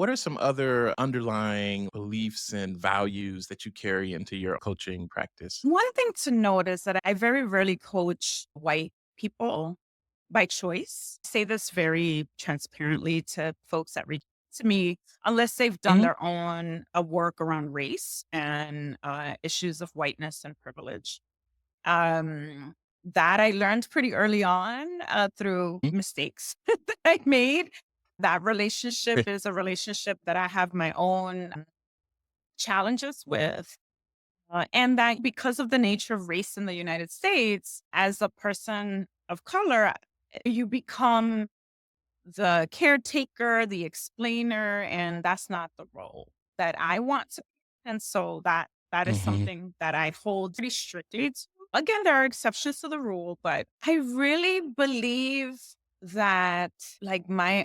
What are some other underlying beliefs and values that you carry into your coaching practice? One thing to note is that I very rarely coach white people by choice. I say this very transparently to folks that reach to me, unless they've done Mhm. their own work around race and issues of whiteness and privilege. That I learned pretty early on through Mhm. mistakes that I made. That relationship is a relationship that I have my own challenges with. And that because of the nature of race in the United States, as a person of color, you become the caretaker, the explainer, and that's not the role that I want to. And so that is Mhm. something that I hold pretty strictly to. Again, there are exceptions to the rule, but I really believe that like my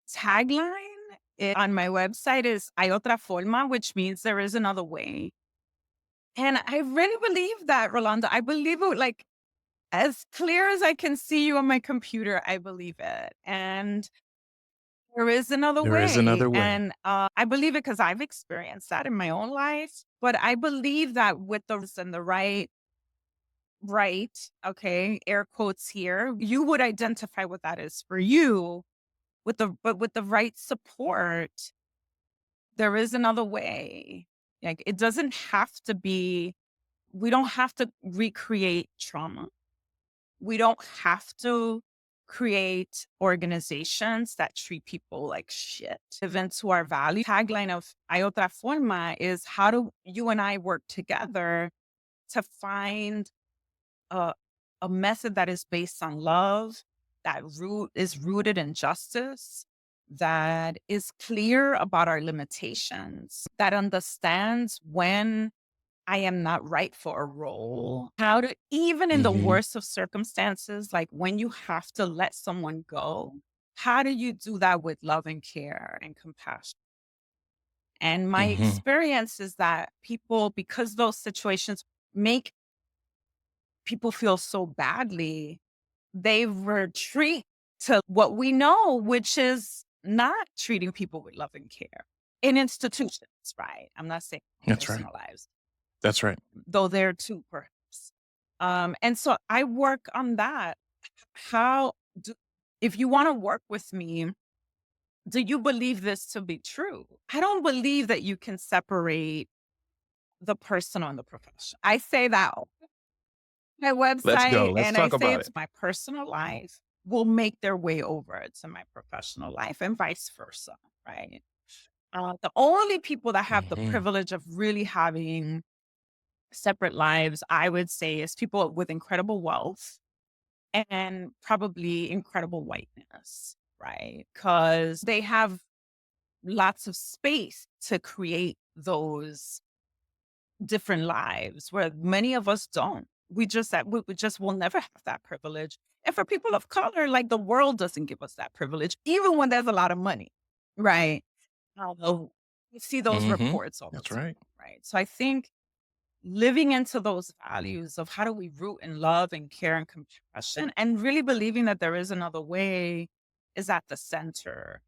tagline on my website is "Hay otra forma," which means there is another way. And I really believe that, Rolanda. I believe it like as clear as I can see you on my computer, I believe it. And there is another There is way. another way. And I believe it because I've experienced that in my own life. But I believe that with the right, okay, air quotes here, you would identify what that is for you with the right support, there is another way. Like it doesn't have to be, we don't have to recreate trauma. We don't have to create organizations that treat people like shit. Events to our value. Tagline of "Hay otra forma" is how do you and I work together to find a, a method that is based on love, that is rooted in justice, that is clear about our limitations, that understands when I am not right for a role. How to, even in the Mhm. worst of circumstances, like when you have to let someone go, how do you do that with love and care and compassion? And my Mhm. experience is that people, because those situations make people feel so badly, they retreat to what we know, which is not treating people with love and care in institutions, right? I'm not saying That's right. personal lives, That's right. though there too, perhaps. And so I work on that. How do, if you want to work with me, do you believe this to be true? I don't believe that you can separate the personal and the profession. I say that on my Let's go. website, Let's and I talk say about it's it. my personal life will make their way over to my professional life and vice versa, right? The only people that have the Mhm. privilege of really having separate lives, I would say, is people with incredible wealth and probably incredible whiteness, right? Because they have lots of space to create those different lives where many of us don't. We just will never have that privilege. And for people of color, like the world doesn't give us that privilege, even when there's a lot of money, right? Although we see those Mhm. reports all the That's time, right. right? So I think living into those values of how do we root in love and care and compassion and really believing that there is another way is at the center.